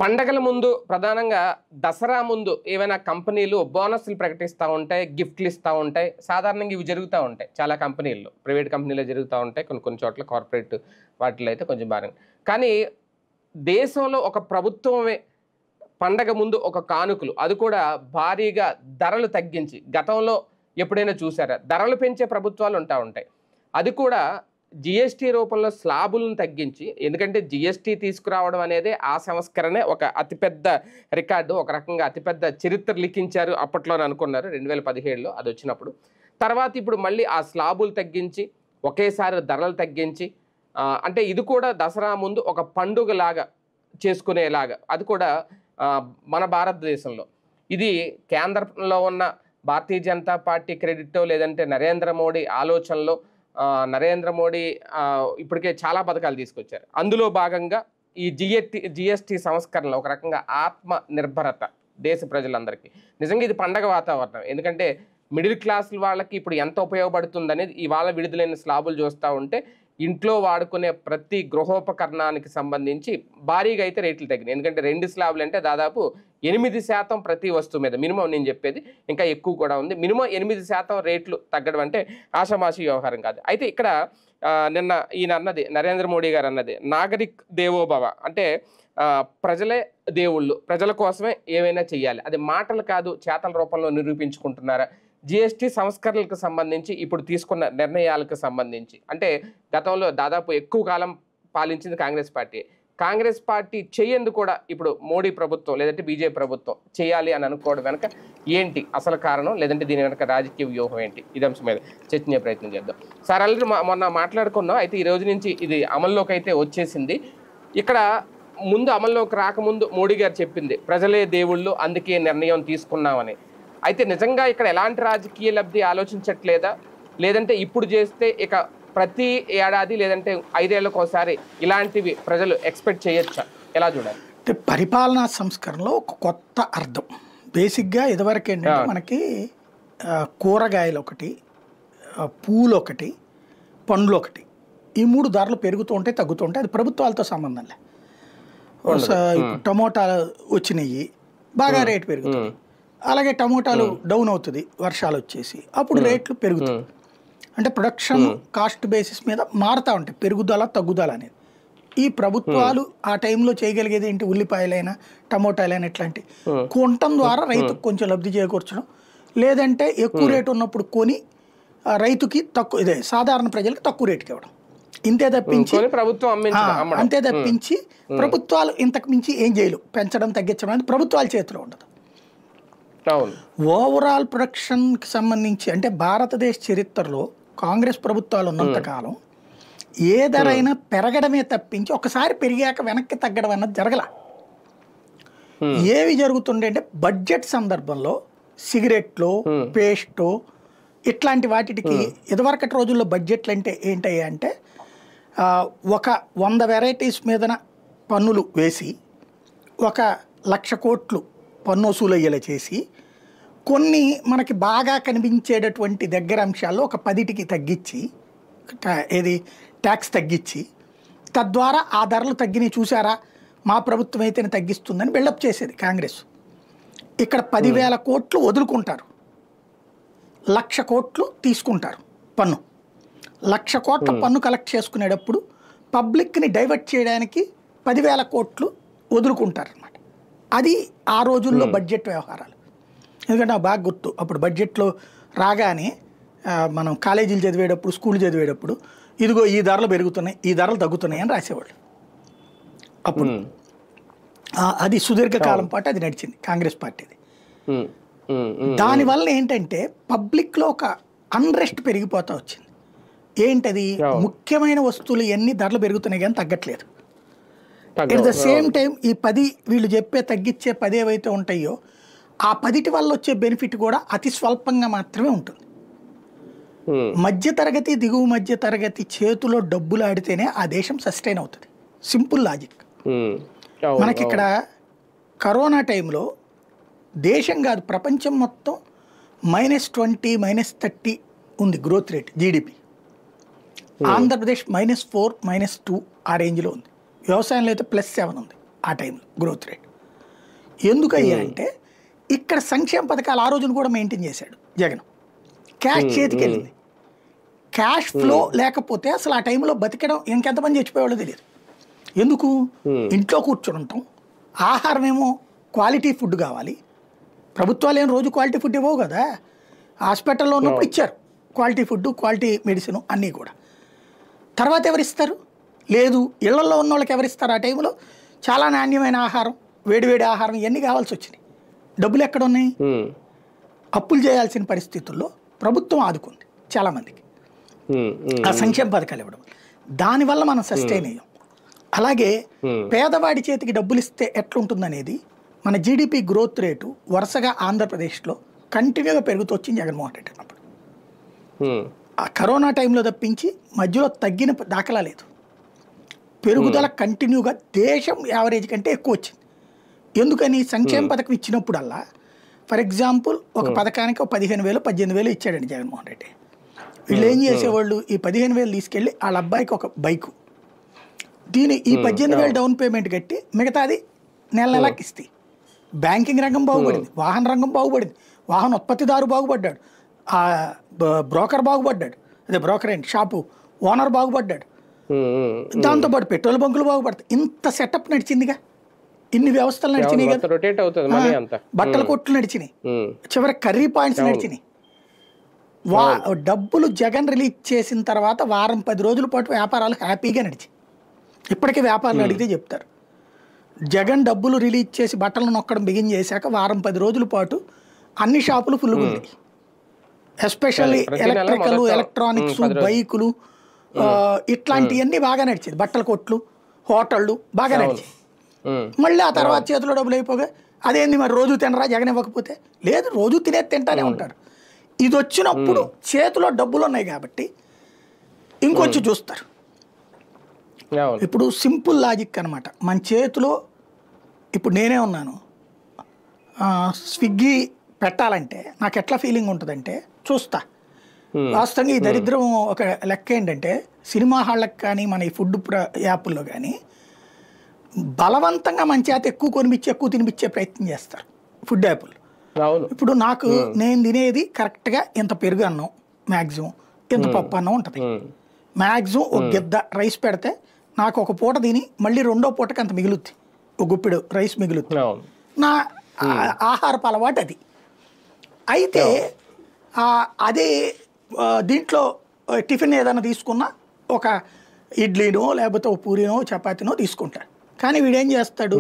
పండగల ముందు ప్రధానంగా దసరా ముందు ఏమైనా కంపెనీలు బోనస్లు ప్రకటిస్తూ ఉంటాయి, గిఫ్ట్లు ఇస్తూ ఉంటాయి. సాధారణంగా ఇవి జరుగుతూ ఉంటాయి చాలా కంపెనీల్లో, ప్రైవేట్ కంపెనీలో జరుగుతూ ఉంటాయి, కొన్ని కొన్ని చోట్ల కార్పొరేట్ వాటిలో అయితే కొంచెం బాగా. కానీ దేశంలో ఒక ప్రభుత్వమే పండగ ముందు ఒక కానుకలు, అది కూడా భారీగా ధరలు తగ్గించి, గతంలో ఎప్పుడైనా చూసారా? ధరలు పెంచే ప్రభుత్వాలు ఉంటాయి. అది కూడా జిఎస్టీ రూపంలో స్లాబులను తగ్గించి, ఎందుకంటే జిఎస్టీ తీసుకురావడం అనేది ఆ సంస్కరణే ఒక అతిపెద్ద రికార్డు, ఒక రకంగా అతిపెద్ద చరిత్ర లిఖించారు అప్పట్లోనే అనుకున్నారు 2017లో అది వచ్చినప్పుడు. తర్వాత ఇప్పుడు మళ్ళీ ఆ స్లాబులు తగ్గించి ఒకేసారి ధరలు తగ్గించి, అంటే ఇది కూడా దసరా ముందు ఒక పండుగలాగా చేసుకునేలాగా, అది కూడా మన భారతదేశంలో. ఇది కేంద్రంలో ఉన్న భారతీయ జనతా పార్టీ క్రెడిటో లేదంటే నరేంద్ర మోడీ ఆలోచనలో, నరేంద్ర మోడీ ఇప్పటికే చాలా పథకాలు తీసుకొచ్చారు. అందులో భాగంగా ఈ జిఎస్టీ సంస్కరణలో ఒక రకంగా ఆత్మ నిర్భరత దేశ ప్రజలందరికీ. నిజంగా ఇది పండగ వాతావరణం. ఎందుకంటే మిడిల్ క్లాస్ వాళ్ళకి ఇప్పుడు ఎంత ఉపయోగపడుతుంది అనేది ఇవాళ విడుదలైన స్లాబులు చూస్తూ ఉంటే, ఇంట్లో వాడుకునే ప్రతి గృహోపకరణానికి సంబంధించి భారీగా అయితే రేట్లు తగ్గినాయి. ఎందుకంటే 2 స్లాబులు అంటే దాదాపు 8% ప్రతి వస్తువు మీద మినిమం. నేను చెప్పేది ఇంకా ఎక్కువ కూడా ఉంది. మినిమం 8% రేట్లు తగ్గడం అంటే ఆషామాషి వ్యవహారం కాదు. అయితే ఇక్కడ నిన్న ఈయన అన్నది, నరేంద్ర మోడీ గారు అన్నది నాగరిక్ దేవోభవ, అంటే ప్రజలే దేవుళ్ళు, ప్రజల కోసమే ఏమైనా చెయ్యాలి. అది మాటలు కాదు, చేతల రూపంలో నిరూపించుకుంటున్నారా? జిఎస్టీ సంస్కరణలకు సంబంధించి ఇప్పుడు తీసుకున్న నిర్ణయాలకు సంబంధించి, అంటే గతంలో దాదాపు ఎక్కువ కాలం పాలించింది కాంగ్రెస్ పార్టీ చేయందు కూడా ఇప్పుడు మోడీ ప్రభుత్వం లేదంటే బీజేపీ ప్రభుత్వం చేయాలి అని అనుకోవడం వెనక ఏంటి అసలు కారణం, లేదంటే దీని వెనక రాజకీయ వ్యూహం ఏంటి? ఇది అంశం మీద చర్చించే ప్రయత్నం చేద్దాం. సార్, ఆల్రెడీ మొన్న మాట్లాడుకున్నాం. అయితే ఈ రోజు నుంచి ఇది అమల్లోకి అయితే వచ్చేసింది. ఇక్కడ ముందు అమల్లోకి రాకముందు మోడీ గారు చెప్పింది ప్రజలే దేవుళ్ళు, అందుకే నిర్ణయం తీసుకున్నామని. అయితే నిజంగా ఇక్కడ ఎలాంటి రాజకీయ లబ్ధి ఆలోచించట్లేదా? లేదంటే ఇప్పుడు చేస్తే ఇక ప్రతి ఏడాది లేదంటే 5 ఏళ్లకు ఒకసారి ఇలాంటివి ప్రజలు ఎక్స్పెక్ట్ చేయొచ్చా? ఎలా చూడాలి? అంటే పరిపాలనా సంస్కరణలో ఒక కొత్త అర్థం. బేసిక్గా ఇదివరకు ఏంటంటే మనకి కూరగాయలు ఒకటి, పూలు ఒకటి, పండ్లు ఒకటి, ఈ 3 ధరలు పెరుగుతూ ఉంటాయి, తగ్గుతూ ఉంటాయి. అది ప్రభుత్వాలతో సంబంధం లే. టమోటాలు వచ్చినాయి, బాగా రేటు పెరుగుతుంది. అలాగే టమోటాలు డౌన్ అవుతుంది వర్షాలు వచ్చేసి, అప్పుడు రేట్లు పెరుగుతాయి. అంటే ప్రొడక్షన్ కాస్ట్ బేసిస్ మీద మారుతూ ఉంటాయి, పెరుగుదల తగ్గుదల అనేది. ఈ ప్రభుత్వాలు ఆ టైంలో చేయగలిగేది ఏంటి? ఉల్లిపాయలైనా టమోటాలైనా ఇట్లాంటి కొనటం ద్వారా రైతుకు కొంచెం లబ్ధి చేకూర్చడం, లేదంటే ఎక్కువ రేటు ఉన్నప్పుడు కొని రైతుకి తక్కువ, ఇదే సాధారణ ప్రజలకు తక్కువ రేటుకి ఇవ్వడం. ఇంతే తప్పించి ప్రభుత్వాలు ఇంతకు మించి ఏం చేయలేవు. పెంచడం తగ్గించడం అనేది ప్రభుత్వాల చేతిలో ఉండదు. ఓవరాల్ ప్రొడక్షన్కి సంబంధించి అంటే భారతదేశ చరిత్రలో కాంగ్రెస్ ప్రభుత్వాలు ఉన్నంతకాలం ఏ ధరైనా పెరగడమే తప్పించి ఒకసారి పెరిగాక వెనక్కి తగ్గడం అన్నది జరగల. ఏవి జరుగుతుండే అంటే బడ్జెట్ సందర్భంలో సిగరెట్లు, పేస్ట్ ఇట్లాంటి వాటికి ఇదివరకటి రోజుల్లో బడ్జెట్లు అంటే ఏంటయ్యా అంటే ఒక 100 వెరైటీస్ మీదన పన్నులు వేసి 1,00,000 కోట్లు పన్ను వసూలు అయ్యేలా చేసి, కొన్ని మనకి బాగా కనిపించేటటువంటి దగ్గర అంశాల్లో ఒక 10కి తగ్గించి, ఏది ట్యాక్స్ తగ్గించి, తద్వారా ఆ ధరలు తగ్గినాయి చూసారా, మా ప్రభుత్వం అయితేనే తగ్గిస్తుందని బిల్డప్ చేసేది కాంగ్రెస్. ఇక్కడ 10,000 కోట్లు వదులుకుంటారు, 1,00,000 కోట్లు తీసుకుంటారు పన్ను. 1,00,000 కోట్ల పన్ను కలెక్ట్ చేసుకునేటప్పుడు పబ్లిక్ని డైవర్ట్ చేయడానికి 10,000 కోట్లు వదులుకుంటారు అన్నమాట. అది ఆ రోజుల్లో బడ్జెట్ వ్యవహారాలు. ఎందుకంటే నాకు బాగా గుర్తు, అప్పుడు బడ్జెట్లో రాగానే మనం కాలేజీలు చదివేటప్పుడు, స్కూల్ చదివేటప్పుడు ఇదిగో ఈ ధరలు పెరుగుతున్నాయి, ఈ ధరలు తగ్గుతున్నాయి అని రాసేవాళ్ళు. అప్పుడు అది సుదీర్ఘకాలం పాటు అది నడిచింది కాంగ్రెస్ పార్టీది. దానివల్ల ఏంటంటే పబ్లిక్లో ఒక అన్రెస్ట్ పెరిగిపోతూ వచ్చింది. ఏంటది? ముఖ్యమైన వస్తువులు ఎన్ని ధరలు పెరుగుతున్నాయి కానీ తగ్గట్లేదు. ఎట్ ద సేమ్ టైం ఈ 10 వీళ్ళు చెప్పే తగ్గించే 10 ఏవైతే ఉంటాయో ఆ 10 వల్ల వచ్చే బెనిఫిట్ కూడా అతి స్వల్పంగా మాత్రమే ఉంటుంది. మధ్యతరగతి, దిగువ మధ్యతరగతి చేతిలో డబ్బులు ఆడితేనే ఆ దేశం సస్టైన్ అవుతుంది. Simple logic. మనకి ఇక్కడ కరోనా టైంలో దేశం కాదు ప్రపంచం మొత్తం -20, -30 ఉంది గ్రోత్ రేట్ జీడిపి. ఆంధ్రప్రదేశ్ -4, -2 ఆ రేంజ్లో ఉంది. వ్యవసాయంలో అయితే +7 ఉంది ఆ టైంలో గ్రోత్ రేట్. ఎందుకయ్యా అంటే ఇక్కడ సంక్షేమ పథకాలు ఆ రోజున కూడా మెయింటైన్ చేశాడు జగన్. క్యాష్ చేతికి వెళ్ళింది. క్యాష్ ఫ్లో లేకపోతే అసలు ఆ టైంలో బతికడం ఇంకెంతమంది చచ్చిపోయేవాళ్ళు తెలియదు. ఎందుకు? ఇంట్లో కూర్చొని ఉంటాం, ఆహారం ఏమో క్వాలిటీ ఫుడ్ కావాలి. ప్రభుత్వాలు ఏం రోజు క్వాలిటీ ఫుడ్ ఇవ్వవు కదా. హాస్పిటల్లో ఉన్నప్పుడు ఇచ్చారు క్వాలిటీ ఫుడ్, క్వాలిటీ మెడిసిన్ అన్నీ కూడా. తర్వాత ఎవరిస్తారు? లేదు. ఇళ్లలో ఉన్న వాళ్ళకి ఎవరిస్తారు? ఆ టైంలో చాలా నాణ్యమైన ఆహారం, వేడివేడి ఆహారం ఇవన్నీ కావాల్సి వచ్చినాయి. డబ్బులు ఎక్కడ ఉన్నాయి? అప్పులు చేయాల్సిన పరిస్థితుల్లో ప్రభుత్వం ఆదుకుంది చాలామందికి ఆ సంక్షేమ పథకాలు ఇవ్వడం. దానివల్ల మనం సస్టైన్ అయ్యాం. అలాగే పేదవాడి చేతికి డబ్బులు ఇస్తే ఎట్లుంటుందనేది మన జీడిపి గ్రోత్ రేటు వరుసగా ఆంధ్రప్రదేశ్లో కంటిన్యూగా పెరుగుతూ వచ్చింది జగన్మోహన్ రెడ్డి అన్నప్పుడు. ఆ కరోనా టైంలో తప్పించి మధ్యలో తగ్గిన దాఖలా లేదు. పెరుగుదల కంటిన్యూగా దేశం యావరేజ్ కంటే ఎక్కువ వచ్చింది. ఎందుకని? సంక్షేమ పథకం ఇచ్చినప్పుడల్లా ఫర్ ఎగ్జాంపుల్ ఒక పథకానికి 15,000 18,000 ఇచ్చాడండి జగన్మోహన్ రెడ్డి. వీళ్ళు ఏం చేసేవాళ్ళు? ఈ 15,000 తీసుకెళ్ళి వాళ్ళ అబ్బాయికి ఒక బైకు, ఈ 18,000 డౌన్ పేమెంట్ కట్టి మిగతాది నెల నెలకి ఇస్తాయి. బ్యాంకింగ్ రంగం బాగుపడింది, వాహన రంగం బాగుపడింది, వాహన ఉత్పత్తిదారు బాగుపడ్డాడు, ఆ బ్రోకర్ బాగుపడ్డాడు, అదే బ్రోకర్ ఏంటి షాపు ఓనర్ బాగుపడ్డాడు, దాంతోపాటు పెట్రోల్ బంకులు బాగుపడతాయి. ఇంత సెటప్ నడిచిందిగా, ఇన్ని వ్యవస్థలు నడిచినాయి కదా, బట్టల కొట్లు నడిచినాయి, చివరి కర్రీ పాయింట్స్ నడిచినాయి. డబ్బులు జగన్ రిలీజ్ చేసిన తర్వాత వారం 10 రోజుల పాటు వ్యాపారాలు హ్యాపీగా నడిచి, ఇప్పటికే వ్యాపారులు అడిగితే చెప్తారు, జగన్ డబ్బులు రిలీజ్ చేసి బట్టలు నొక్కడం బిగిన్ చేశాక వారం 10 రోజుల పాటు అన్ని షాపులు ఫుల్గా ఉంటాయి. ఎస్పెషల్లీ ఎలక్ట్రికల్, ఎలక్ట్రానిక్స్, బైకులు ఇట్లాంటివన్నీ బాగా నడిచేది. బట్టల కొట్లు, హోటళ్ళు బాగా నడిచేది. మళ్ళీ ఆ తర్వాత చేతిలో డబ్బులు అయిపోగా అదేంది మరి రోజు తినరా జగన్ ఇవ్వకపోతే? లేదు, రోజు తింటానే ఉంటారు. ఇది వచ్చినప్పుడు చేతిలో డబ్బులు ఉన్నాయి కాబట్టి ఇంకొంచెం చూస్తారు. ఇప్పుడు సింపుల్ లాజిక్ అనమాట. మన చేతిలో ఇప్పుడు నేనే ఉన్నాను, స్విగ్గీ పెట్టాలంటే నాకు ఎట్లా ఫీలింగ్ ఉంటుందంటే చూస్తా. వాస్తవంగా ఈ దరిద్రం ఒక లెక్క ఏంటంటే సినిమా హాళ్ళకి కానీ మన ఈ ఫుడ్ యాప్ల్లో కానీ బలవంతంగా మన చేత ఎక్కువ కొనిపించి ఎక్కువ తినిపించే ప్రయత్నం చేస్తారు ఫుడ్ యాప్లు. ఇప్పుడు నాకు నేను తినేది కరెక్ట్గా ఇంత పెరుగు అన్నం, మ్యాక్సిమం ఇంత పప్పు అన్నం ఉంటుంది. మ్యాక్సిమం ఒక గిద్ద రైస్ పెడితే నాకు ఒక పూట తిని మళ్ళీ రెండో పూటకి అంత మిగులుద్ది, ఒక గుప్పిడు రైస్ మిగులుద్ది. నా ఆహారపు అలవాటు అది. అయితే అదే దీంట్లో టిఫిన్ ఏదైనా తీసుకున్నా ఒక ఇడ్లీనో లేకపోతే ఒక పూరీనో చపాతీనో తీసుకుంటాడు. కానీ వీడేం చేస్తాడు,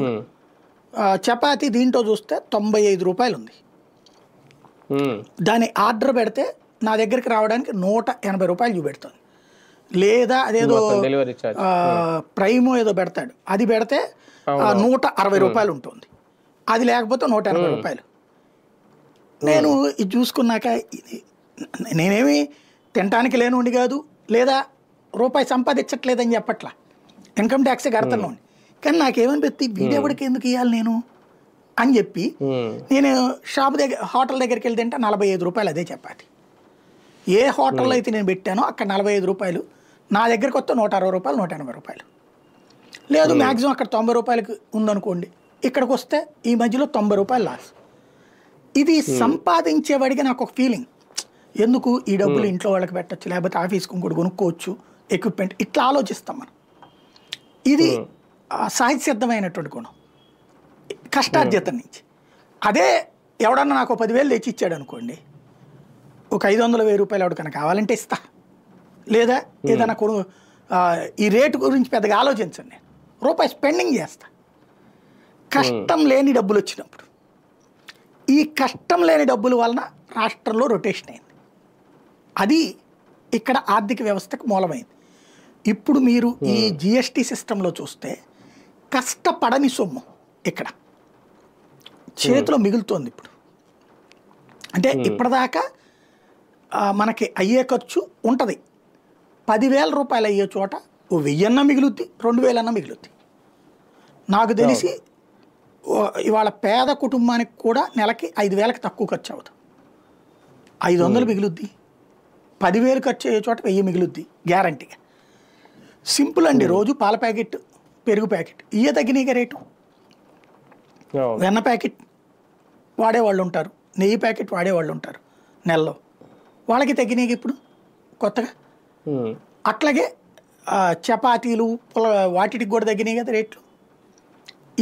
చపాతీ దీంట్లో చూస్తే 95 రూపాయలు ఉంది, దాని ఆర్డర్ పెడితే నా దగ్గరికి రావడానికి 180 రూపాయలు చూపెడుతుంది. లేదా అదేదో ప్రైమో ఏదో పెడతాడు, అది పెడితే 160 రూపాయలు ఉంటుంది, అది లేకపోతే 180 రూపాయలు. నేను ఇది చూసుకున్నాక నేనేమి తినటానికి లేనుండి కాదు, లేదా రూపాయి సంపాదించట్లేదని చెప్పట్లా, ఇన్కమ్ ట్యాక్స్ కడతాను. కానీ నాకేమనిపిస్తుంది, వీడెవడికి ఎందుకు ఇవ్వాలి నేను అని చెప్పి నేను షాప్ దగ్గర హోటల్ దగ్గరికి వెళ్తే 45 రూపాయలు అదే చపాతి. ఏ హోటల్లో అయితే నేను పెట్టానో అక్కడ 45 రూపాయలు, నా దగ్గరికి వస్తే 160 రూపాయలు 180 రూపాయలు. లేదు మ్యాక్సిమం అక్కడ 90 రూపాయలకి ఉందనుకోండి, ఇక్కడికి వస్తే ఈ మధ్యలో 90 రూపాయలు లాస్. ఇది సంపాదించేవాడికి నాకు ఒక ఫీలింగ్, ఎందుకు ఈ డబ్బులు ఇంట్లో వాళ్ళకి పెట్టచ్చు, లేకపోతే ఆఫీస్కి ఇంకోటి కొనుక్కోవచ్చు, ఎక్విప్మెంట్, ఇట్లా ఆలోచిస్తాం మనం. ఇది సహజ సిద్ధమైనటువంటి గుణం, కష్టార్జితం నుంచి. అదే ఎవడన్నా నాకు 10,000 తెచ్చి ఇచ్చాడు అనుకోండి, ఒక 500,000 రూపాయలు ఎవరికైనా కావాలంటే ఇస్తా, లేదా ఏదైనా ఈ రేటు గురించి పెద్దగా ఆలోచించండి, నేను రూపాయి స్పెండింగ్ చేస్తా. కష్టం లేని డబ్బులు వచ్చినప్పుడు, ఈ కష్టం లేని డబ్బుల వలన రాష్ట్రంలో రొటేషన్ అయింది. అది ఇక్కడ ఆర్థిక వ్యవస్థకు మూలమైంది. ఇప్పుడు మీరు ఈ జిఎస్టీ సిస్టంలో చూస్తే కష్టపడని సొమ్ము ఇక్కడ చేతిలో మిగులుతోంది. ఇప్పుడు అంటే ఇప్పటిదాకా మనకి అయ్యే ఖర్చు ఉంటుంది, 10,000 రూపాయలు అయ్యే చోట 1,000 మిగులుద్ది, 2,000 మిగులుద్ది. నాకు తెలిసి ఇవాళ పేద కుటుంబానికి కూడా నెలకి 5,000కి తక్కువ ఖర్చు అవుతుంది, 500 మిగులుద్ది. 10,000 ఖర్చు అయ్యే చోట 1,000 మిగులుద్ది గ్యారంటీగా. సింపుల్ అండి. రోజు పాల ప్యాకెట్, పెరుగు ప్యాకెట్ ఇవే తగ్గినాయిగా రేటు. అవును. వెన్న ప్యాకెట్ వాడేవాళ్ళు ఉంటారు, నెయ్యి ప్యాకెట్ వాడేవాళ్ళు ఉంటారు నెలలో. వాళ్ళకి తగ్గినాయి ఇప్పుడు కొత్తగా. ఉమ్, అట్లాగే చపాతీలు వాటికి కూడా తగ్గినాయి కదా రేట్లు.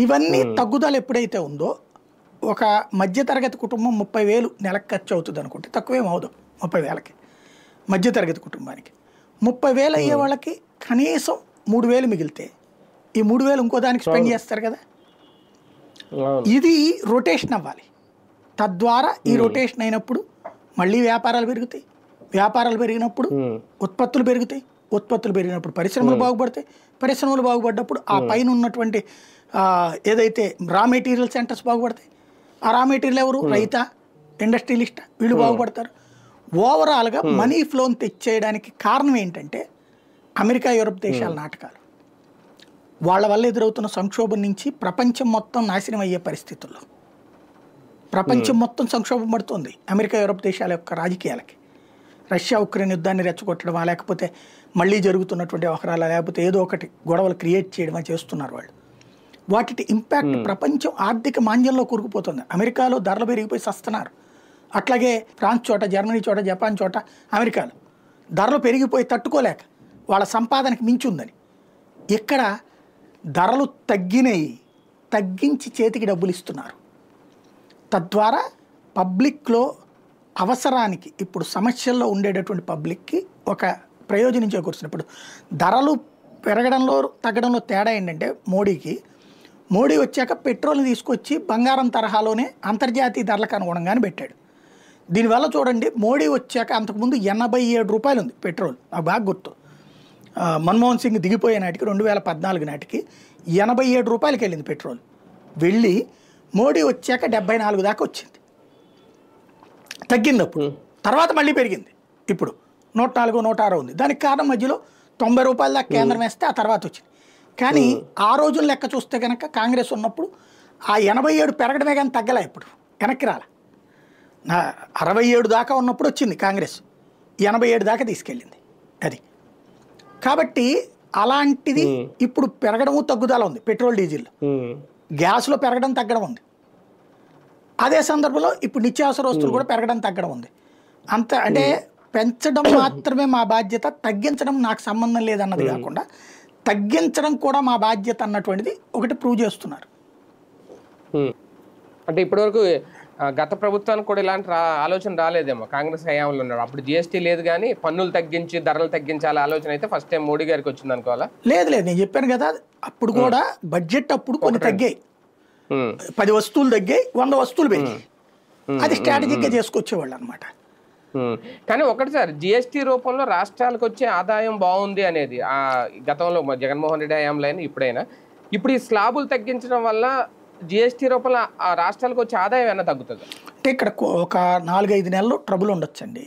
ఇవన్నీ తగ్గుదల ఎప్పుడైతే ఉందో ఒక మధ్యతరగతి కుటుంబం 30,000 నెలకు ఖర్చు అవుతుంది అనుకుంటే తక్కువేం అవదు. 30,000కి మధ్యతరగతి కుటుంబానికి 30,000 అయ్యే వాళ్ళకి కనీసం 3,000 మిగిలితే ఈ 3,000 ఇంకో దానికి స్పెండ్ చేస్తారు కదా. అవును. ఇది రొటేషన్ అవ్వాలి. తద్వారా ఈ రొటేషన్ అయినప్పుడు మళ్ళీ వ్యాపారాలు పెరుగుతాయి. వ్యాపారాలు పెరిగినప్పుడు ఉత్పత్తులు పెరుగుతాయి. ఉత్పత్తులు పెరిగినప్పుడు పరిశ్రమలు బాగుపడతాయి. పరిశ్రమలు బాగుపడ్డప్పుడు ఆ పైన ఉన్నటువంటి ఏదైతే రా మెటీరియల్ సెంటర్స్ బాగుపడతాయి. ఆ రా మెటీరియల్ ఎవరు? రైతా, ఇండస్ట్రియలిస్టా? వీళ్ళు బాగుపడతారు. ఓవరాల్గా మనీ ఫ్లోని తెచ్చేయడానికి కారణం ఏంటంటే అమెరికా, యూరప్ దేశాల నాటకాలు. వాళ్ళ వల్ల ఎదురవుతున్న సంక్షోభం నుంచి ప్రపంచం మొత్తం నాశనం అయ్యే పరిస్థితుల్లో ప్రపంచం మొత్తం సంక్షోభం పడుతుంది అమెరికా, యూరప్ దేశాల యొక్క రాజకీయాలకి. రష్యా ఉక్రెయిన్ యుద్ధాన్ని రెచ్చగొట్టడమా, లేకపోతే మళ్ళీ జరుగుతున్నటువంటి వ్యవహారాల, లేకపోతే ఏదో ఒకటి గొడవలు క్రియేట్ చేయడమా చేస్తున్నారు వాళ్ళు. వాటి ఇంపాక్ట్ ప్రపంచం ఆర్థిక మాంద్యంలో కూరుకుపోతుంది. అమెరికాలో ధరలు పెరిగిపోయి సస్తున్నారు. అట్లాగే ఫ్రాన్స్ చోట, జర్మనీ చోట, జపాన్ చోట, అమెరికాలో ధరలు పెరిగిపోయి తట్టుకోలేక వాళ్ళ సంపాదనకి మించి ఉందని. ఇక్కడ ధరలు తగ్గినాయి, తగ్గించి చేతికి డబ్బులు ఇస్తున్నారు. తద్వారా పబ్లిక్లో అవసరానికి, ఇప్పుడు సమస్యల్లో ఉండేటటువంటి పబ్లిక్కి ఒక ప్రయోజనం చేకూరుస్తుంది. ఇప్పుడు ధరలు పెరగడంలో తగ్గడంలో తేడా ఏంటంటే మోడీ వచ్చాక పెట్రోల్ని తీసుకొచ్చి బంగారం తరహాలోనే అంతర్జాతీయ ధరలకు అనుగుణంగానే పెట్టాడు. దీనివల్ల చూడండి, మోడీ వచ్చాక అంతకుముందు 87 రూపాయలు ఉంది పెట్రోల్. నాకు బాగా గుర్తు. మన్మోహన్ సింగ్ దిగిపోయే నాటికి 2014 నాటికి 87 రూపాయలకి వెళ్ళింది పెట్రోల్. వెళ్ళి మోడీ వచ్చాక 74 దాకా వచ్చింది, తగ్గింది. అప్పుడు తర్వాత మళ్ళీ పెరిగింది. ఇప్పుడు 104, 106 ఉంది. దానికి కారణం మధ్యలో 90 రూపాయల దాకా కేంద్రం వేస్తే ఆ తర్వాత వచ్చింది. కానీ ఆ రోజుల లెక్క చూస్తే కనుక కాంగ్రెస్ ఉన్నప్పుడు ఆ 87 పెరగడమే కానీ తగ్గలే. ఇప్పుడు వెనక్కి రాల. 67 దాకా ఉన్నప్పుడు వచ్చింది కాంగ్రెస్, 87 దాకా తీసుకెళ్ళింది అది. కాబట్టి అలాంటిది ఇప్పుడు పెరగడము తగ్గుదల ఉంది. పెట్రోల్, డీజిల్, గ్యాస్లో పెరగడం తగ్గడం ఉంది. అదే సందర్భంలో ఇప్పుడు నిత్యావసర వస్తువులు కూడా పెరగడం తగ్గడం ఉంది. అంత అంటే పెంచడం మాత్రమే మా బాధ్యత, తగ్గించడం నాకు సంబంధం లేదన్నది కాకుండా తగ్గించడం కూడా మా బాధ్యత అన్నటువంటిది ఒకటి ప్రూవ్ చేస్తున్నారు. అంటే ఇప్పటివరకు గత ప్రభుత్వానికి కూడా ఇలాంటి ఆలోచన రాలేదేమో. కాంగ్రెస్ హయాంలో ఉన్నాడు అప్పుడు జిఎస్టీ లేదు, కానీ పన్నులు తగ్గించి ధరలు తగ్గించాలి ఆలోచన అయితే ఫస్ట్ టైం మోడీ గారికి వచ్చింది అనుకోవాలా? లేదు, నేను చెప్పాను కదా, అప్పుడు కూడా బడ్జెట్ అప్పుడు కొన్ని తగ్గాయి. 10 వస్తువులు తగ్గాయి, 100 వస్తువులు పెరిగాయి. అది స్ట్రాటజిక్గా చేసుకొచ్చేవాళ్ళు అనమాట. కానీ ఒకటి సార్, జిఎస్టీ రూపంలో రాష్ట్రాలకు వచ్చే ఆదాయం బాగుంది అనేది గతంలో జగన్మోహన్ రెడ్డి హయాంలో అయినా ఇప్పుడైనా, ఇప్పుడు ఈ స్లాబులు తగ్గించడం వల్ల జిఎస్టీ రూపంలో ఆ రాష్ట్రాలకు వచ్చే ఆదాయం ఏమైనా తగ్గుతుంది అంటే ఇక్కడ ఒక 4-5 నెలలు ట్రబుల్ ఉండొచ్చండి.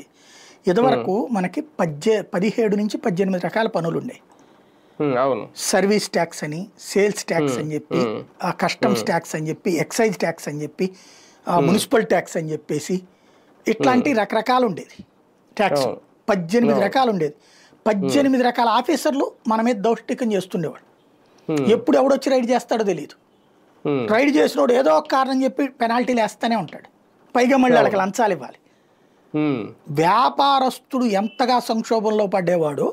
ఇదివరకు మనకి 17 నుంచి 18 రకాల పనులు ఉండేవి. అవును. సర్వీస్ ట్యాక్స్ అని, సేల్స్ ట్యాక్స్ అని చెప్పి, కస్టమ్స్ ట్యాక్స్ అని చెప్పి, ఎక్సైజ్ ట్యాక్స్ అని చెప్పి, మున్సిపల్ ట్యాక్స్ అని చెప్పేసి ఇట్లాంటి రకరకాలు ఉండేది. ట్యాక్స్ 18 రకాలు ఉండేది. 18 రకాల ఆఫీసర్లు మన మీద దౌష్టికం చేస్తుండేవాడు. ఎప్పుడు ఎవడొచ్చి రైడ్ చేస్తాడో తెలియదు. రైడ్ చేసినోడు ఏదో ఒక కారణం చెప్పి పెనాల్టీలు వేస్తూనే ఉంటాడు. పైగా మళ్ళీ వాళ్ళకి లంచాలు ఇవ్వాలి. వ్యాపారస్తుడు ఎంతగా సంక్షోభంలో పడ్డేవాడు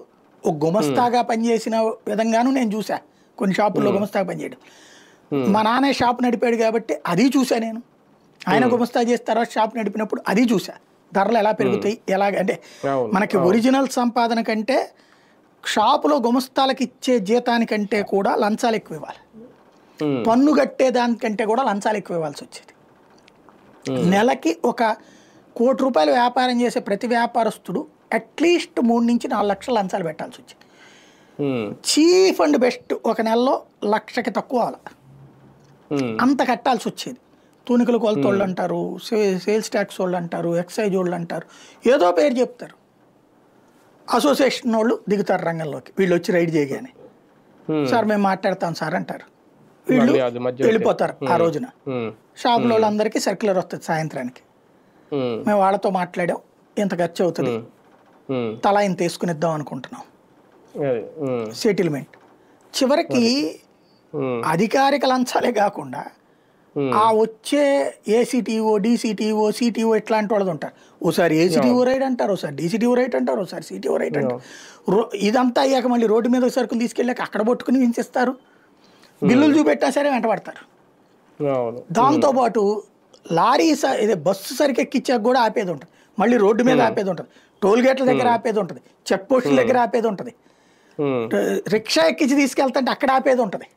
ఒక గుమస్తాగా పనిచేసిన విధంగాను నేను చూసా. కొన్ని షాపుల్లో గుమస్తాగా పనిచేయడం. మా నాన్న షాప్ నడిపాడు కాబట్టి అది చూసా నేను. ఆయన గుమస్తా చేసి తర్వాత షాప్ నడిపినప్పుడు అది చూసా. ధరలు ఎలా పెరుగుతాయి, ఎలాగంటే మనకి ఒరిజినల్ సంపాదన కంటే షాపులో గుమస్తాలకు ఇచ్చే జీతానికంటే కూడా లంచాలు ఎక్కువ ఇవ్వాలి. పన్ను కట్టే దానికంటే కూడా లంచాలు ఎక్కువ ఇవ్వాల్సి వచ్చేది. నెలకి ఒక 1 కోటి రూపాయలు వ్యాపారం చేసే ప్రతి వ్యాపారస్తుడు అట్లీస్ట్ 3 నుంచి 4 లక్షల లంచాలు పెట్టాల్సి వచ్చింది. చీఫ్ అండ్ బెస్ట్ ఒక నెలలో 1 లక్షకి తక్కువ అవ్వాలి, అంత కట్టాల్సి వచ్చేది. తూనికలు కొలతోళ్ళు అంటారు, సేల్స్ ట్యాక్స్ వాళ్ళు అంటారు, ఎక్సైజ్ వాళ్ళు అంటారు, ఏదో పేరు చెప్తారు. అసోసియేషన్ వాళ్ళు దిగుతారు రంగంలోకి, వీళ్ళు వచ్చి రైడ్ చేయగానే సార్ మేము మాట్లాడతాం సార్ అంటారు. వీళ్ళు వెళ్ళిపోతారు. ఆ రోజున షాపుల వాళ్ళందరికీ సర్క్యులర్ వస్తుంది సాయంత్రానికి, మేము వాళ్ళతో మాట్లాడాం, ఇంత ఖర్చు అవుతుంది, తలా ఇంత తీసుకునిద్దాం అనుకుంటున్నాం, సెటిల్మెంట్. చివరికి అధికారిక లంచాలే కాకుండా ఆ వచ్చే ఏసీటీఓ, డీసీటీఓ, సిటీఓ ఇట్లాంటి వాళ్ళది ఉంటారు. ఓసారి ఏసీటీఓ రైట్ అంటారు, ఒకసారి డీసీటీఓ రైట్ అంటారు, ఒకసారి సిటీఓ రైట్ అంటారు. ఇదంతా అయ్యాక మళ్ళీ రోడ్డు మీద సరుకులు తీసుకెళ్ళాక అక్కడ పట్టుకుని వించిస్తారు. బిల్లులు చూపెట్టా సరే వెంటబడతారు. దాంతోపాటు లారీ ఇదే బస్సు సరికి ఎక్కించాక కూడా ఆపేది ఉంటుంది, మళ్ళీ రోడ్డు మీద ఆపేది ఉంటుంది, టోల్ గేట్ల దగ్గర ఆపేది ఉంటుంది, చెక్ పోస్టుల దగ్గర ఆపేది ఉంటుంది, రిక్షా ఎక్కించి తీసుకెళ్తుంటే అక్కడ ఆపేది ఉంటుంది.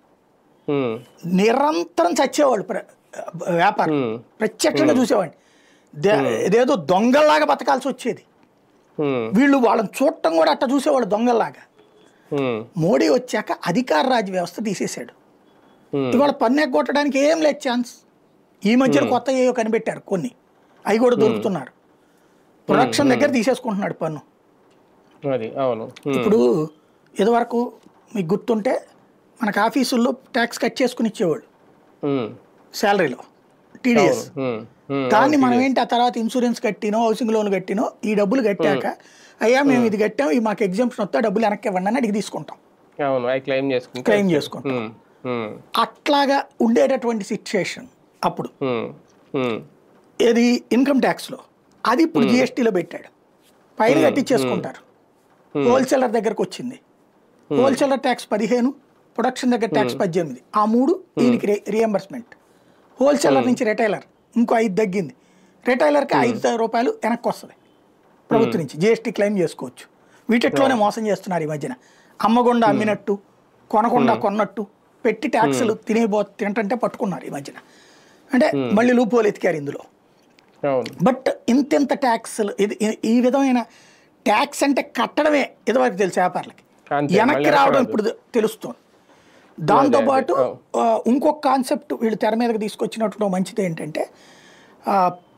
నిరంతరం చచ్చేవాళ్ళు వ్యాపారం. ప్రత్యక్షంగా చూసేవాడిని. ఇదేదో దొంగల్లాగా బతకాల్సి వచ్చేది. వీళ్ళు వాళ్ళని చూడటం కూడా అట్ట చూసేవాళ్ళు దొంగల్లాగా. మోడీ వచ్చాక అధికార రాజ్య వ్యవస్థ తీసేశాడు. ఇవాళ పన్ను ఎగ్గొట్టడానికి ఏం లేదు ఛాన్స్. ఈ మధ్యన కొత్త ఏవో కనిపెట్టారు కొన్ని, అవి కూడా దొరుకుతున్నారు. ప్రొడక్షన్ దగ్గర తీసేసుకుంటున్నాడు పన్ను. ఇప్పుడు ఇదివరకు మీకు గుర్తుంటే మనకు ఆఫీసుల్లో ట్యాక్స్ కట్ చేసుకుని ఇచ్చేవాళ్ళు శాలరీలో, టీడీఎస్. దాన్ని మనం ఏంటి ఆ తర్వాత ఇన్సూరెన్స్ కట్టినో, హౌసింగ్ లోన్ కట్టినో, ఈ డబ్బులు కట్టాక అయ్యా మేము ఇది కట్టాం, ఈ మాకు ఎగ్జామ్షన్ వస్తే డబ్బులు వెనక్కి ఇవ్వండి అని అడిగి తీసుకుంటాం, క్లెయిమ్ చేసుకుంటాం. అట్లాగా ఉండేటటువంటి సిచ్యుయేషన్ అప్పుడు. ఇది ఇన్కమ్ ట్యాక్స్లో, అది ఇప్పుడు జిఎస్టీలో పెట్టాడు. పైన కట్టించేసుకుంటారు. హోల్సేలర్ దగ్గరకు వచ్చింది, హోల్సేలర్ ట్యాక్స్ 15, ప్రొడక్షన్ దగ్గర ట్యాక్స్ 18. ఆ 3 దీనికి రియంబర్స్మెంట్. హోల్సేలర్ నుంచి రిటైలర్ ఇంకో 5 తగ్గింది. రిటైలర్కి 5 రూపాయలు వెనక్కి వస్తుంది ప్రభుత్వం నుంచి, జిఎస్టీ క్లెయిమ్ చేసుకోవచ్చు. వీటిట్లోనే మోసం చేస్తున్నారు ఈ మధ్యన. అమ్మకుండా అమ్మినట్టు, కొనకుండా కొన్నట్టు పెట్టి ట్యాక్సులు తింటే పట్టుకున్నారు ఈ మధ్యన. అంటే మళ్ళీ లూపోలు ఎతికారు ఇందులో. బట్ ఇంత ట్యాక్సులు, ఈ విధమైన ట్యాక్స్ అంటే కట్టడమే ఇదివరకు తెలుసు వ్యాపారులకి, వెనక్కి రావడం ఇప్పుడు తెలుస్తుంది. దాంతోపాటు ఇంకొక కాన్సెప్ట్ వీళ్ళు తెర మీదకి తీసుకొచ్చినట్టు మంచిది ఏంటంటే,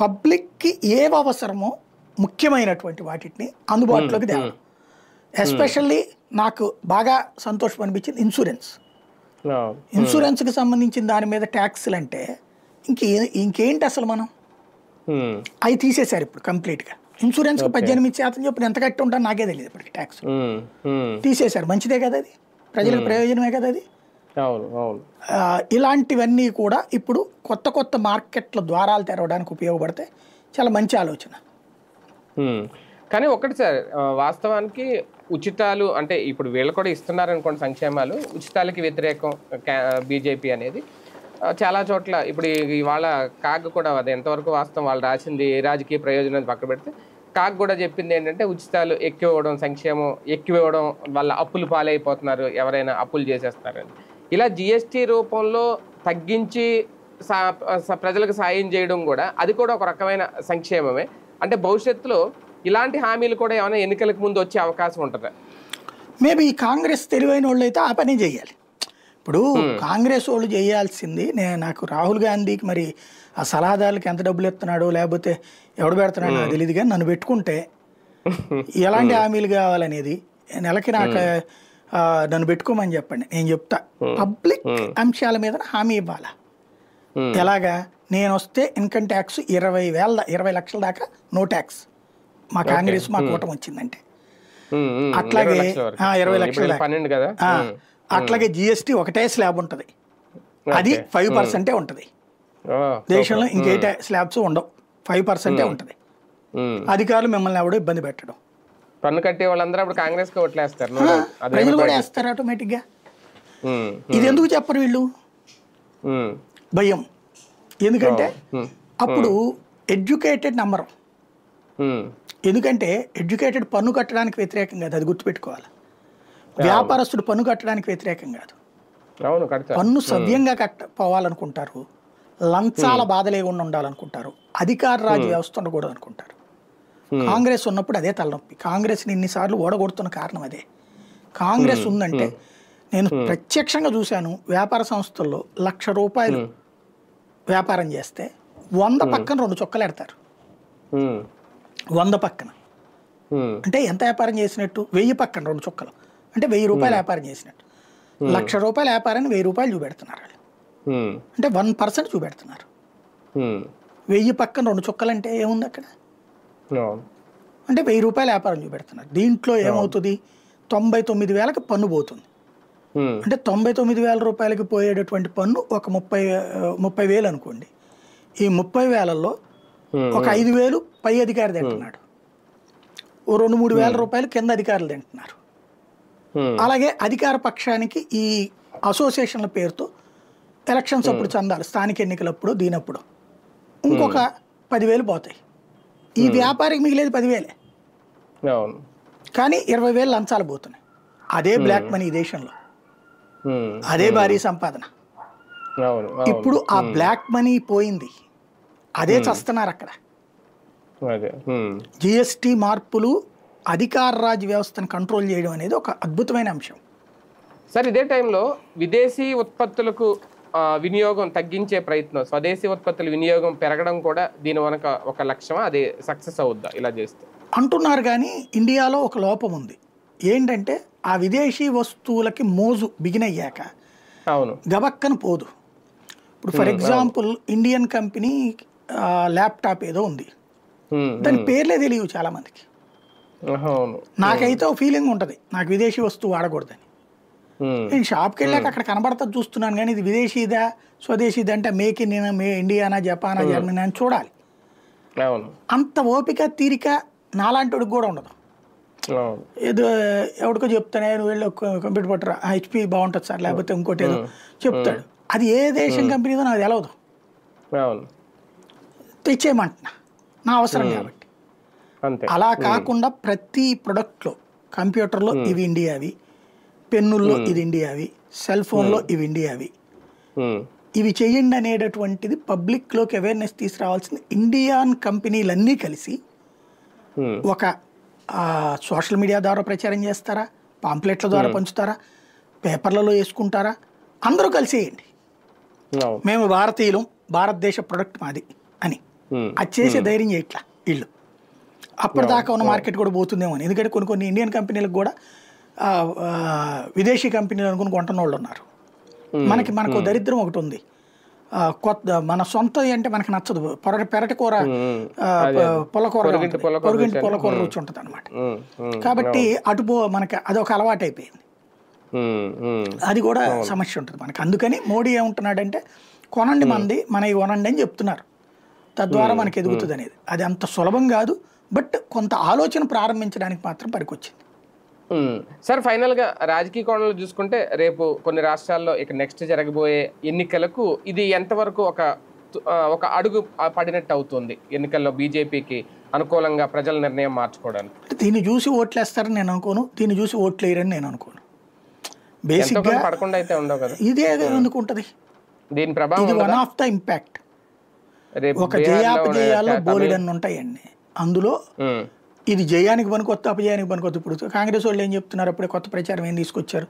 పబ్లిక్కి ఏవి అవసరమో ముఖ్యమైనటువంటి వాటిని అందుబాటులోకి తేవడం. ఎస్పెషల్లీ నాకు బాగా సంతోషం అనిపించింది ఇన్సూరెన్స్కి సంబంధించిన దాని మీద ట్యాక్స్లు అంటే ఇంకేంటి అసలు మనం అవి తీసేశారు ఇప్పుడు కంప్లీట్గా. ఇన్సూరెన్స్కి 18% చొప్పున ఎంత కట్టి ఉంటాను నాకే తెలియదు ఇప్పటికి. ట్యాక్స్ తీసేశారు, మంచిదే కదా అది, ప్రజలకు ప్రయోజనమే కదా అది. ఇలాంటివన్నీ కూడా ఇప్పుడు కొత్త మార్కెట్ల ద్వారాలు తెరవడానికి ఉపయోగపడితే చాలా మంచి ఆలోచన. కానీ ఒకటి సార్, వాస్తవానికి ఉచితాలు అంటే ఇప్పుడు వీళ్ళు కూడా ఇస్తున్నారు అనుకోండి సంక్షేమాలు, ఉచితాలకి వ్యతిరేకం బీజేపీ అనేది చాలా చోట్ల. ఇప్పుడు ఇవాళ కాగ్ కూడా అది ఎంతవరకు వాస్తవం, వాళ్ళు రాసింది ఏ రాజకీయ ప్రయోజనాన్ని పక్కన పెడితే కాగ్ కూడా చెప్పింది ఏంటంటే ఉచితాలు ఎక్కువ ఇవ్వడం, సంక్షేమం ఎక్కువ ఇవ్వడం వల్ల అప్పులు పాలైపోతున్నారు, ఎవరైనా అప్పులు చేసేస్తున్నారని. ఇలా జిఎస్టీ రూపంలో తగ్గించి ప్రజలకు సాయం చేయడం కూడా, అది కూడా ఒక రకమైన సంక్షేమమే. అంటే భవిష్యత్తులో ఇలాంటి హామీలు కూడా ఏమైనా ఎన్నికలకు ముందు వచ్చే అవకాశం ఉంటుందా? మేబీ కాంగ్రెస్ తెలివైన వాళ్ళు అయితే ఆ పని చేయాలి. ఇప్పుడు కాంగ్రెస్ వాళ్ళు చేయాల్సింది, నాకు రాహుల్ గాంధీకి మరి ఆ సలహాదారులకి ఎంత డబ్బులు ఇస్తున్నాడో లేకపోతే ఎవడు పెడుతున్నాడో నాకు తెలియదు, కానీ నన్ను పెట్టుకుంటే ఎలాంటి హామీలు కావాలనేది నెలకి నాకు నన్ను పెట్టుకోమని చెప్పండి, నేను చెప్తా. పబ్లిక్ అంశాల మీద హామీ ఇవ్వాలా. ఎలాగా, నేను వస్తే ఇన్కమ్ ట్యాక్స్ 20 లక్షల దాకా నో ట్యాక్స్, మా కాంగ్రెస్ మా కూటమి వచ్చిందంటే. అట్లాగే 20 లక్షల దాకా. అట్లాగే జిఎస్టీ ఒకటే స్లాబ్ ఉంటుంది, అది 5% ఉంటుంది. దేశంలో ఇంకే స్లాబ్స్ ఉండవు, 5% ఉంటుంది. అధికారులు మిమ్మల్ని ఎవడో ఇబ్బంది పెట్టడం. పన్ను కట్టే వాళ్ళందరూ అప్పుడు కాంగ్రెస్ కి ఓట్లేస్తారు, ప్రజలు కూడా వేస్తారు ఆటోమేటిక్ గా. ఇది ఎందుకు చెప్పరు వీళ్ళు? భయం. ఎందుకంటే అప్పుడు ఎడ్యుకేటెడ్ నంబరు. ఎందుకంటే ఎడ్యుకేటెడ్ పన్ను కట్టడానికి వ్యతిరేకం కాదు, అది గుర్తుపెట్టుకోవాలి. వ్యాపారస్తుడు పన్ను కట్టడానికి వ్యతిరేకం కాదు, పన్ను సవ్యంగా పోవాలనుకుంటారు, లంచాల బాధ లేకుండా ఉండాలనుకుంటారు, అధికార రాజ్య వ్యవస్థ ఉండకూడదు అనుకుంటారు. కాంగ్రెస్ ఉన్నప్పుడు అదే తలనొప్పి. కాంగ్రెస్ని ఇన్నిసార్లు ఓడగొడుతున్న కారణం అదే. కాంగ్రెస్ ఉందంటే నేను ప్రత్యక్షంగా చూశాను, వ్యాపార సంస్థల్లో 1,00,000 రూపాయలు వ్యాపారం చేస్తే 100 పక్కన 2 చుక్కలు ఎడతారు. 100 పక్కన అంటే ఎంత వ్యాపారం చేసినట్టు? 1000 పక్కన 2 చుక్కలు అంటే 1000 రూపాయలు వ్యాపారం చేసినట్టు. 1,00,000 రూపాయల వ్యాపారాన్ని 1000 రూపాయలు చూపెడుతున్నారు వాళ్ళు, అంటే 1% చూపెడుతున్నారు. 1000 పక్కన 2 చుక్కలు అంటే ఏముంది అక్కడ? అంటే 1000 రూపాయల వ్యాపారం చూపెడుతున్నారు. దీంట్లో ఏమవుతుంది? 99,000కి పన్ను పోతుంది. అంటే 99,000 రూపాయలకి పోయేటటువంటి పన్ను ఒక 30,000 అనుకోండి. ఈ 30,000లో ఒక 5,000 పై అధికారి తింటున్నాడు, ఓ 2-3 వేల రూపాయలు కింద అధికారులు తింటున్నారు. అలాగే అధికార పక్షానికి ఈ అసోసియేషన్ల పేరుతో ఎలక్షన్స్ అప్పుడు చందాలు, స్థానిక ఎన్నికలప్పుడు దీనప్పుడు ఇంకొక 10,000 పోతాయి. ఈ వ్యాపారికి మిగిలేదు 10,000, కానీ 20,000 లంచాలు పోతున్నాయి. అదే బ్లాక్ మనీ ఈ దేశంలో, అదే భారీ సంపాదన. ఇప్పుడు ఆ బ్లాక్ మనీ పోయింది, అదే చస్తున్నారు అక్కడ. జిఎస్టీ మార్పులు అధికార రాజ్య వ్యవస్థను కంట్రోల్ చేయడం అనేది ఒక అద్భుతమైన అంశం. సార్ ఇదే టైంలో విదేశీ ఉత్పత్తులకు వినియోగం తగ్గించే ప్రయత్నం, స్వదేశీ ఉత్పత్తుల వినియోగం పెరగడం కూడా దీని వెనక ఒక లక్ష్యమా, అది సక్సెస్ అవుద్దా ఇలా చేస్తే అంటున్నారు. కానీ ఇండియాలో ఒక లోపం ఉంది. ఏంటంటే ఆ విదేశీ వస్తువులకి మోజు బిగినయ్యాక గబక్కన పోదు. ఇప్పుడు for example Indian company laptop ఏదో ఉంది, దాని పేర్లే తెలియవు చాలా మందికి. నాకైతే ఒక ఫీలింగ్ ఉంటుంది, నాకు విదేశీ వస్తువు వాడకూడదని. నేను షాప్కి వెళ్ళాక అక్కడ కనబడతా చూస్తున్నాను, కానీ ఇది విదేశీదా స్వదేశీదా అంటే మేక్ ఇన్ ఇండియానా జపానా జర్మనీ అని చూడాలి. అంత ఓపిక తీరిక నాలాంటివాడికి కూడా ఉండదు. ఏదో ఎవరికో చెప్తాను, నేను వెళ్ళి కంప్యూటర్ పట్టరా, హెచ్పి బాగుంటుంది సార్, లేకపోతే ఇంకోటి ఏదో చెప్తాడు. అది ఏ దేశం కంపెనీదో నాకు తెలవదు, తెచ్చేయమంటున్నా నా అవసరం కాబట్టి. అలా కాకుండా ప్రతి ప్రొడక్ట్లో, కంప్యూటర్లో ఇవి ఇండియావి, పెన్నుల్లో ఇది ఇండియావి, సెల్ ఫోన్లో ఇవి ఇండియావి, ఇవి చేయండి అనేటటువంటిది పబ్లిక్లోకి అవేర్నెస్ తీసుకురావాల్సింది. ఇండియన్ కంపెనీలన్నీ కలిసి ఒక సోషల్ మీడియా ద్వారా ప్రచారం చేస్తారా, పాంప్లెట్ల ద్వారా పంచుతారా, పేపర్లలో వేసుకుంటారా, అందరూ కలిసి వేయండి మేము భారతీయులం, భారతదేశ ప్రొడక్ట్ మాది అని. అది చేసే ధైర్యం చేయట్లా వీళ్ళు. అప్పటిదాకా ఉన్న మార్కెట్ కూడా పోతుందేమో అని. ఎందుకంటే కొన్ని ఇండియన్ కంపెనీలకు కూడా విదేశీ కంపెనీలు అనుకుని కొంటున్న వాళ్ళు ఉన్నారు. మనకు దరిద్రం ఒకటి ఉంది, కొత్త మన సొంత అంటే మనకు నచ్చదు. పెరటి కూర పొలకూర, పొరుగింటి పొలకూర రుచి ఉంటుంది అనమాట. కాబట్టి మనకి అదొక అలవాటు అయిపోయింది. అది కూడా సమస్య ఉంటుంది మనకి. అందుకని మోడీ ఏమంటున్నాడంటే కొనండి మంది, మనకి కొనండి అని చెప్తున్నారు. తద్వారా మనకి ఎదుగుతుంది అనేది. అది అంత సులభం కాదు, బట్ కొంత ఆలోచన ప్రారంభించడానికి మాత్రం పనికొచ్చింది. సార్ ఫైనల్గా రాజకీయ కోణంలో చూసుకుంటే రేపు కొన్ని రాష్ట్రాల్లో ఇక నెక్స్ట్ జరగబోయే ఎన్నికలకు ఇది ఎంతవరకు ఒక అడుగు పడినట్టు అవుతుంది ఎన్నికల్లో బీజేపీకి అనుకూలంగా ప్రజల నిర్ణయం మార్చుకోవడానికి? దీన్ని చూసి ఓట్లేస్తారని నేను అనుకోను, దీన్ని చూసి ఓట్లు వేయరని నేను అనుకోను. బేసిక్గా పడకుండా అయితే ఉండవు కదా, ఇదే ఎందుకు ఉంటుంది దీని ప్రభావం. ఇది వన్ ఆఫ్ ద ఇంపాక్ట్. ఒక జయాపజయాల్లో బోలెడన్ని ఉంటాయండి. అందులో ఇది జయానికి పనికొత్త, అపజయానికి పనికొత్త. ఇప్పుడు కాంగ్రెస్ వాళ్ళు ఏం చెప్తున్నారు, అప్పుడే కొత్త ప్రచారం ఏం తీసుకొచ్చారు,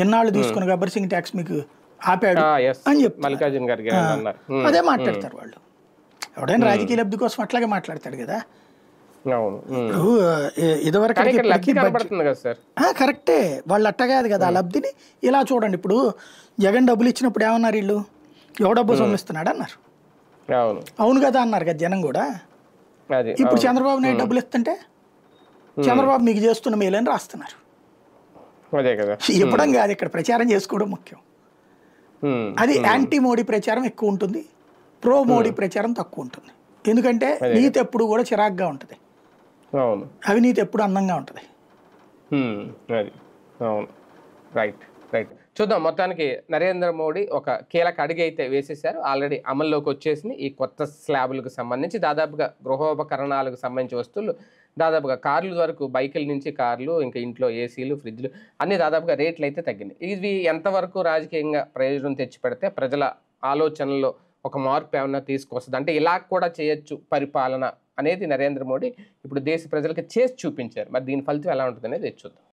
ఎన్నాళ్ళు తీసుకుని గబ్బర్ సింగ్ ట్యాక్స్ మీకు ఆపాడు అని చెప్తారు. అదే మాట్లాడతారు వాళ్ళు. ఎవడైనా రాజకీయ లబ్ధి కోసం అట్లాగే మాట్లాడతాడు కదా. ఇదివరకు కరెక్టే, వాళ్ళు అట్టగాదు కదా. ఆ లబ్ధిని ఇలా చూడండి. ఇప్పుడు జగన్ డబ్బులు ఇచ్చినప్పుడు ఏమన్నారు వీళ్ళు, ఎవరు డబ్బు సొమ్మిస్తున్నాడు అన్నారు. అవును కదా అన్నారు కదా జనం కూడా. ఇప్పుడు చంద్రబాబు నాయుడు డబ్బులు ఇస్తుంటే చంద్రబాబు మీకు చేస్తున్న మేలని రాస్తున్నారు. ఇవ్వడం కాదు, ఇక్కడ ప్రచారం చేసుకోవడం ముఖ్యం. అది యాంటీ మోడీ ప్రచారం ఎక్కువ ఉంటుంది, ప్రో మోడీ ప్రచారం తక్కువ ఉంటుంది. ఎందుకంటే నీతి ఎప్పుడు కూడా చిరాగ్గా ఉంటుంది, అవినీతి ఎప్పుడు అందంగా ఉంటుంది. రైట్ చూద్దాం. మొత్తానికి నరేంద్ర మోడీ ఒక కీలక అడుగు అయితే వేసేసారు, ఆల్రెడీ అమల్లోకి వచ్చేసింది. ఈ కొత్త స్లాబులకు సంబంధించి దాదాపుగా గృహోపకరణాలకు సంబంధించి వస్తువులు దాదాపుగా కార్ల వరకు, బైకుల నుంచి కార్లు, ఇంకా ఇంట్లో ఏసీలు, ఫ్రిడ్జ్లు అన్నీ దాదాపుగా రేట్లు అయితే తగ్గినాయి. ఇవి ఎంతవరకు రాజకీయంగా ప్రయోజనం తెచ్చిపెడితే ప్రజల ఆలోచనలో ఒక మార్పు ఏమన్నా తీసుకొస్తుంది అంటే ఇలా కూడా చేయొచ్చు పరిపాలన అనేది నరేంద్ర మోడీ ఇప్పుడు దేశ ప్రజలకు చేసి చూపించారు. మరి దీని ఫలితం ఎలా ఉంటుంది అనేది చూద్దాం.